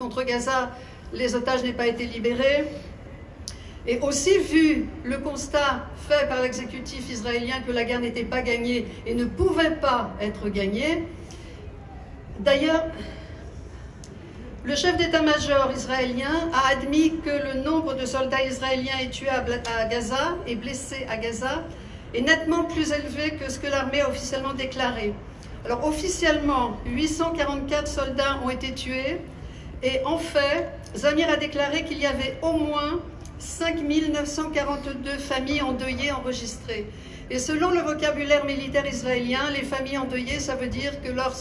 Contre Gaza, les otages n'aient pas été libérés. Et aussi, vu le constat fait par l'exécutif israélien que la guerre n'était pas gagnée et ne pouvait pas être gagnée, d'ailleurs, le chef d'état-major israélien a admis que le nombre de soldats israéliens tués à Gaza et blessés à Gaza est nettement plus élevé que ce que l'armée a officiellement déclaré. Alors officiellement, 844 soldats ont été tués. Et en fait, Zamir a déclaré qu'il y avait au moins 5 942 familles endeuillées enregistrées. Et selon le vocabulaire militaire israélien, les familles endeuillées, ça veut dire que leurs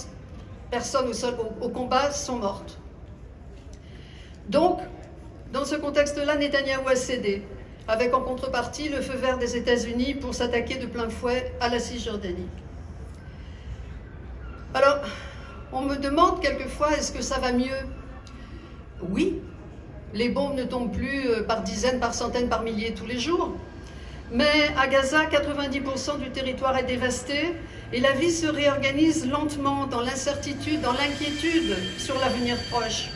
personnes au combat sont mortes. Donc, dans ce contexte-là, Netanyahou a cédé, avec en contrepartie le feu vert des États-Unis pour s'attaquer de plein fouet à la Cisjordanie. Alors, on me demande quelquefois, est-ce que ça va mieux ? Oui, les bombes ne tombent plus par dizaines, par centaines, par milliers tous les jours. Mais à Gaza, 90% du territoire est dévasté et la vie se réorganise lentement dans l'incertitude, dans l'inquiétude sur l'avenir proche.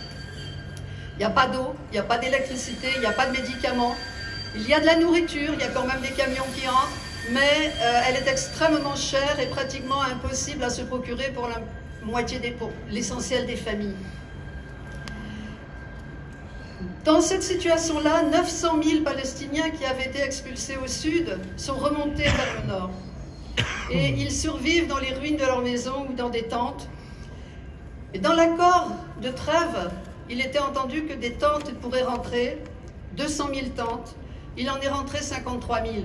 Il n'y a pas d'eau, il n'y a pas d'électricité, il n'y a pas de médicaments. Il y a de la nourriture, il y a quand même des camions qui entrent, mais elle est extrêmement chère et pratiquement impossible à se procurer pour la moitié pour l'essentiel des familles. Dans cette situation-là, 900 000 Palestiniens qui avaient été expulsés au sud sont remontés vers le nord. Et ils survivent dans les ruines de leur maison ou dans des tentes. Et dans l'accord de trêve, il était entendu que des tentes pourraient rentrer, 200 000 tentes. Il en est rentré 53 000.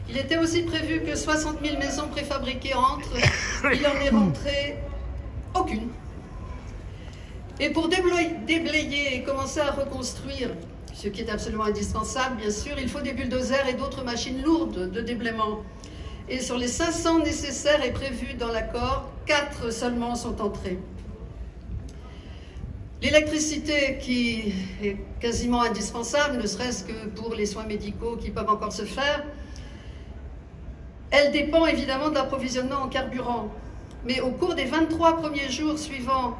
Il était aussi prévu que 60 000 maisons préfabriquées entrent. Il en est rentré aucune. Et pour déblayer et commencer à reconstruire, ce qui est absolument indispensable, bien sûr, il faut des bulldozers et d'autres machines lourdes de déblaiement. Et sur les 500 nécessaires et prévus dans l'accord, 4 seulement sont entrés. L'électricité, qui est quasiment indispensable, ne serait-ce que pour les soins médicaux qui peuvent encore se faire, elle dépend évidemment de l'approvisionnement en carburant. Mais au cours des 23 premiers jours suivant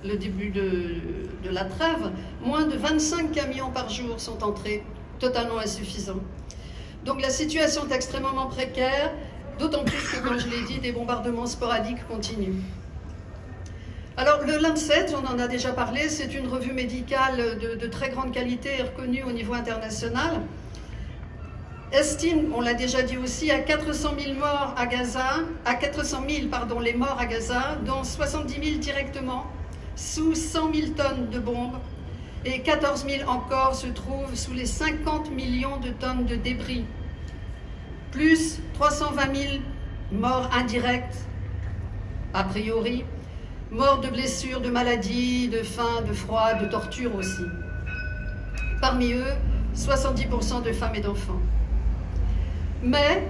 le début de la trêve, moins de 25 camions par jour sont entrés, totalement insuffisants. Donc la situation est extrêmement précaire, d'autant plus que, comme je l'ai dit, des bombardements sporadiques continuent. Alors le Lancet, on en a déjà parlé, c'est une revue médicale de très grande qualité et reconnue au niveau international, estime, on l'a déjà dit aussi, à 400 000 morts à Gaza, les morts à Gaza, dont 70 000 directement, sous 100 000 tonnes de bombes, et 14 000 encore se trouvent sous les 50 millions de tonnes de débris, plus 320 000 morts indirectes, a priori, morts de blessures, de maladies, de faim, de froid, de torture aussi. Parmi eux, 70% de femmes et d'enfants. Mais,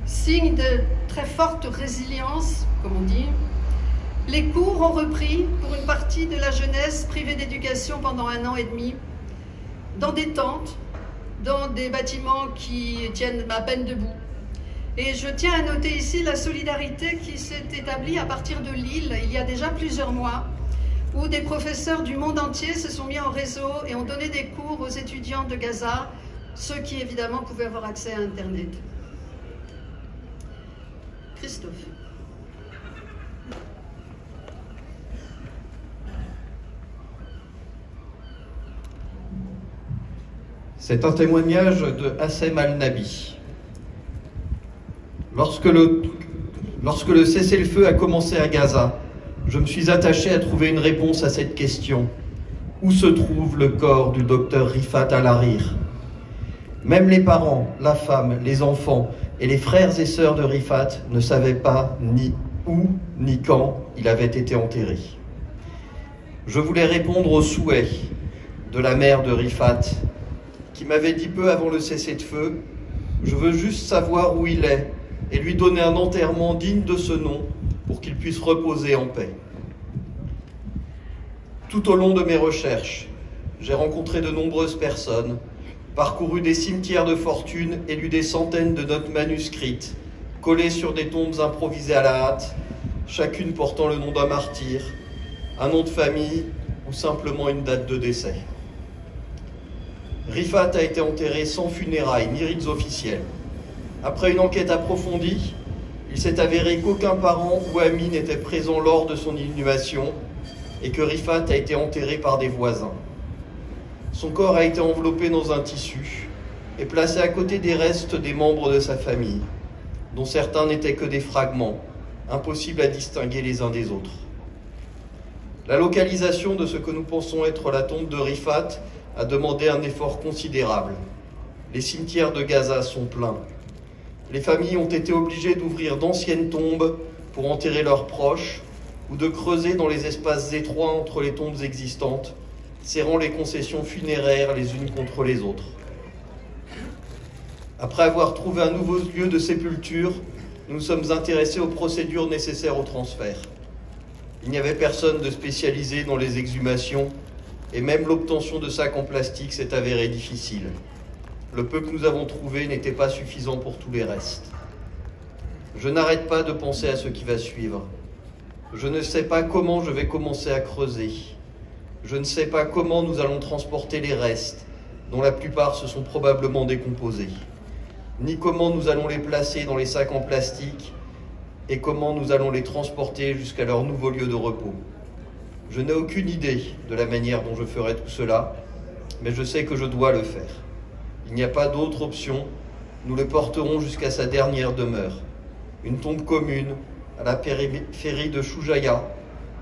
signe de très forte résilience, comme on dit, les cours ont repris pour une partie de la jeunesse privée d'éducation pendant 1 an et demi, dans des tentes, dans des bâtiments qui tiennent à peine debout. Et je tiens à noter ici la solidarité qui s'est établie à partir de Lille, il y a déjà plusieurs mois, où des professeurs du monde entier se sont mis en réseau et ont donné des cours aux étudiants de Gaza, ceux qui évidemment pouvaient avoir accès à Internet. Christophe. C'est un témoignage de Hassem Al-Nabi. Lorsque le cessez-le-feu a commencé à Gaza, je me suis attaché à trouver une réponse à cette question. Où se trouve le corps du docteur Rifat Al-Harir? Même les parents, la femme, les enfants et les frères et sœurs de Rifat ne savaient pas ni où ni quand il avait été enterré. Je voulais répondre au souhait de la mère de Rifat, qui m'avait dit peu avant le cessez-le-feu, je veux juste savoir où il est et lui donner un enterrement digne de ce nom pour qu'il puisse reposer en paix. Tout au long de mes recherches, j'ai rencontré de nombreuses personnes, parcouru des cimetières de fortune et lu des centaines de notes manuscrites, collées sur des tombes improvisées à la hâte, chacune portant le nom d'un martyr, un nom de famille ou simplement une date de décès. Rifat a été enterré sans funérailles ni rites officiels. Après une enquête approfondie, il s'est avéré qu'aucun parent ou ami n'était présent lors de son inhumation et que Rifat a été enterré par des voisins. Son corps a été enveloppé dans un tissu et placé à côté des restes des membres de sa famille, dont certains n'étaient que des fragments, impossibles à distinguer les uns des autres. La localisation de ce que nous pensons être la tombe de Rifat a demandé un effort considérable. Les cimetières de Gaza sont pleins. Les familles ont été obligées d'ouvrir d'anciennes tombes pour enterrer leurs proches ou de creuser dans les espaces étroits entre les tombes existantes, serrant les concessions funéraires les unes contre les autres. Après avoir trouvé un nouveau lieu de sépulture, nous nous sommes intéressés aux procédures nécessaires au transfert. Il n'y avait personne de spécialisé dans les exhumations et même l'obtention de sacs en plastique s'est avérée difficile. Le peu que nous avons trouvé n'était pas suffisant pour tous les restes. Je n'arrête pas de penser à ce qui va suivre. Je ne sais pas comment je vais commencer à creuser. Je ne sais pas comment nous allons transporter les restes, dont la plupart se sont probablement décomposés, ni comment nous allons les placer dans les sacs en plastique et comment nous allons les transporter jusqu'à leur nouveau lieu de repos. Je n'ai aucune idée de la manière dont je ferai tout cela, mais je sais que je dois le faire. Il n'y a pas d'autre option, nous le porterons jusqu'à sa dernière demeure, une tombe commune à la périphérie de Choujaya,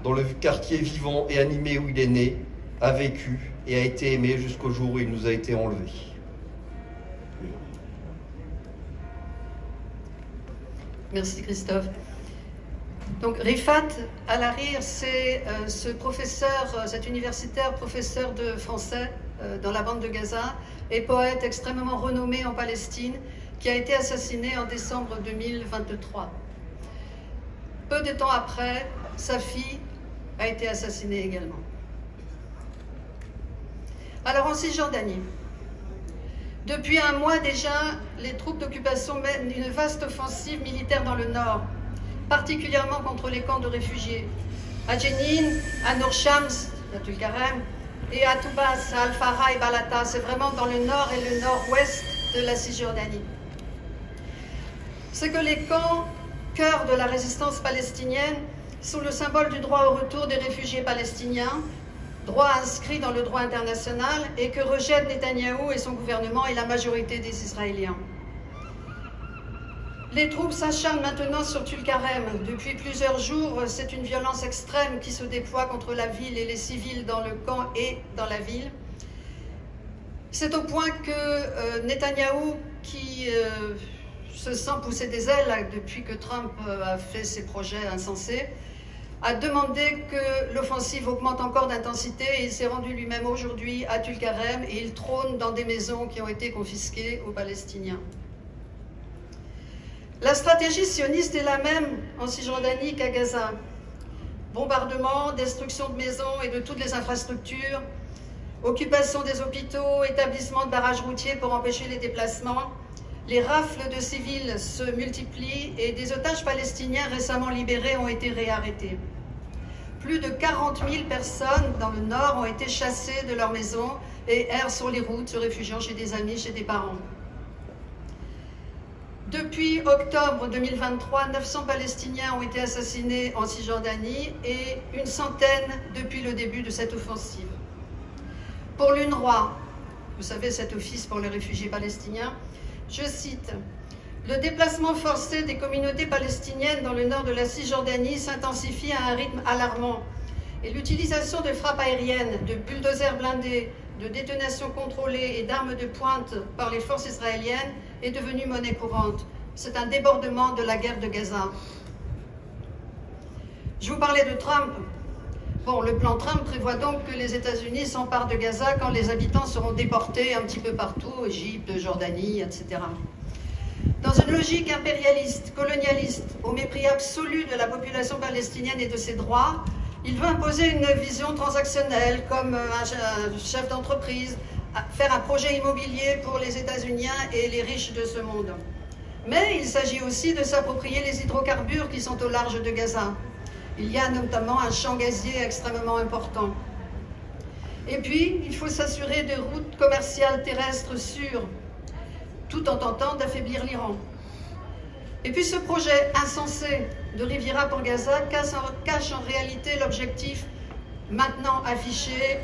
dans le quartier vivant et animé où il est né, a vécu et a été aimé jusqu'au jour où il nous a été enlevé. Merci Christophe. Donc Rifat Al-Hariri, c'est ce professeur, cet universitaire professeur de français dans la bande de Gaza et poète extrêmement renommé en Palestine qui a été assassiné en décembre 2023. Peu de temps après, sa fille a été assassinée également. Alors en Cisjordanie, depuis un mois déjà, les troupes d'occupation mènent une vaste offensive militaire dans le nord, particulièrement contre les camps de réfugiés, à Jenin, à Nour Shams, à Tulkarem, et à Toubas, à Al-Farah et Balata. C'est vraiment dans le nord et le nord-ouest de la Cisjordanie. C'est que les camps, cœur de la résistance palestinienne, sont le symbole du droit au retour des réfugiés palestiniens, droit inscrit dans le droit international et que rejettent Netanyahou et son gouvernement et la majorité des Israéliens. Les troupes s'acharnent maintenant sur Tulkarem. Depuis plusieurs jours, c'est une violence extrême qui se déploie contre la ville et les civils dans le camp et dans la ville. C'est au point que Netanyahou, qui se sent pousser des ailes depuis que Trump a fait ses projets insensés, a demandé que l'offensive augmente encore d'intensité et il s'est rendu lui-même aujourd'hui à Tulkarem et il trône dans des maisons qui ont été confisquées aux Palestiniens. La stratégie sioniste est la même en Cisjordanie qu'à Gaza. Bombardement, destruction de maisons et de toutes les infrastructures, occupation des hôpitaux, établissement de barrages routiers pour empêcher les déplacements. Les rafles de civils se multiplient et des otages palestiniens récemment libérés ont été réarrêtés. Plus de 40 000 personnes dans le nord ont été chassées de leurs maisons et errent sur les routes, se réfugiant chez des amis, chez des parents. Depuis octobre 2023, 900 Palestiniens ont été assassinés en Cisjordanie et une centaine depuis le début de cette offensive. Pour l'UNRWA, vous savez, cet office pour les réfugiés palestiniens, je cite, « Le déplacement forcé des communautés palestiniennes dans le nord de la Cisjordanie s'intensifie à un rythme alarmant et l'utilisation de frappes aériennes, de bulldozers blindés, de détonations contrôlées et d'armes de pointe par les forces israéliennes est devenue monnaie courante. C'est un débordement de la guerre de Gaza. » Je vous parlais de Trump. Bon, le plan Trump prévoit donc que les États-Unis s'emparent de Gaza quand les habitants seront déportés un petit peu partout, Égypte, Jordanie, etc. Dans une logique impérialiste, colonialiste, au mépris absolu de la population palestinienne et de ses droits, il veut imposer une vision transactionnelle comme un chef d'entreprise, faire un projet immobilier pour les États-Unis et les riches de ce monde. Mais il s'agit aussi de s'approprier les hydrocarbures qui sont au large de Gaza. Il y a notamment un champ gazier extrêmement important. Et puis, il faut s'assurer de routes commerciales terrestres sûres, tout en tentant d'affaiblir l'Iran. Et puis ce projet insensé de Riviera pour Gaza cache en réalité l'objectif maintenant affiché,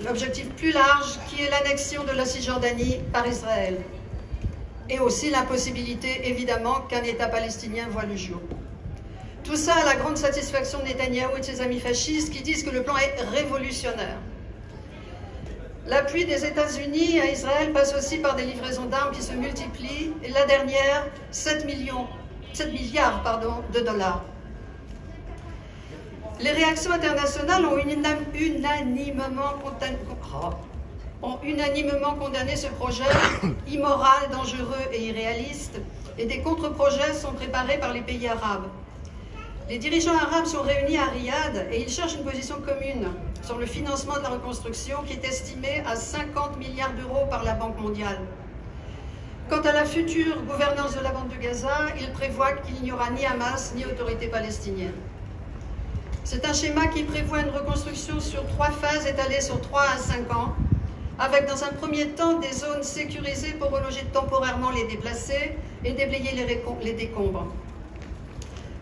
l'objectif plus large qui est l'annexion de la Cisjordanie par Israël. Et aussi l'impossibilité, évidemment, qu'un État palestinien voit le jour. Tout ça à la grande satisfaction de Netanyahou et de ses amis fascistes qui disent que le plan est révolutionnaire. L'appui des États-Unis à Israël passe aussi par des livraisons d'armes qui se multiplient, et la dernière, 7 milliards de dollars. Les réactions internationales ont unanimement condamné ce projet immoral, dangereux et irréaliste, et des contre-projets sont préparés par les pays arabes. Les dirigeants arabes sont réunis à Riyad et ils cherchent une position commune sur le financement de la reconstruction qui est estimé à 50 milliards d'euros par la Banque mondiale. Quant à la future gouvernance de la bande de Gaza, ils prévoient qu'il n'y aura ni Hamas ni autorité palestinienne. C'est un schéma qui prévoit une reconstruction sur 3 phases étalées sur 3 à 5 ans, avec dans un premier temps des zones sécurisées pour reloger temporairement les déplacés et déblayer les décombres.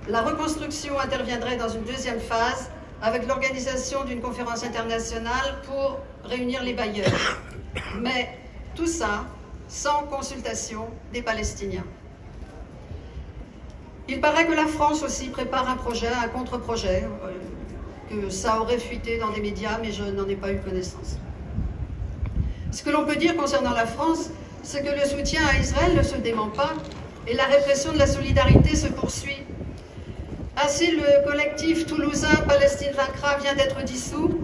La reconstruction interviendrait dans une deuxième phase avec l'organisation d'une conférence internationale pour réunir les bailleurs. Mais tout ça sans consultation des Palestiniens. Il paraît que la France aussi prépare un projet, un contre-projet, que ça aurait fuité dans des médias, mais je n'en ai pas eu connaissance. Ce que l'on peut dire concernant la France, c'est que le soutien à Israël ne se dément pas et la répression de la solidarité se poursuit. Ainsi, le collectif toulousain Palestine vaincra vient d'être dissous.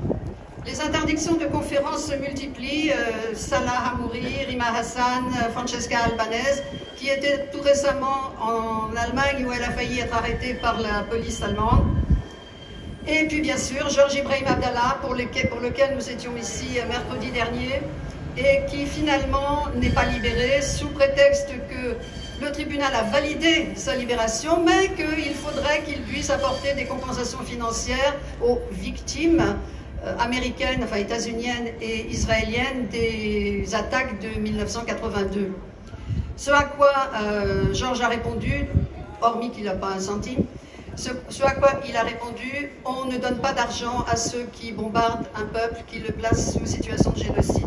Les interdictions de conférences se multiplient. Salah Hamouri, Rima Hassan, Francesca Albanese, qui était tout récemment en Allemagne où elle a failli être arrêtée par la police allemande. Et puis bien sûr, Georges Ibrahim Abdallah, pour lequel nous étions ici mercredi dernier, et qui finalement n'est pas libéré sous prétexte que le tribunal a validé sa libération, mais qu'il faudrait qu'il puisse apporter des compensations financières aux victimes américaines, enfin états-uniennes et israéliennes des attaques de 1982. Ce à quoi Georges a répondu, hormis qu'il n'a pas un centime, ce à quoi il a répondu, on ne donne pas d'argent à ceux qui bombardent un peuple, qui le placent sous situation de génocide.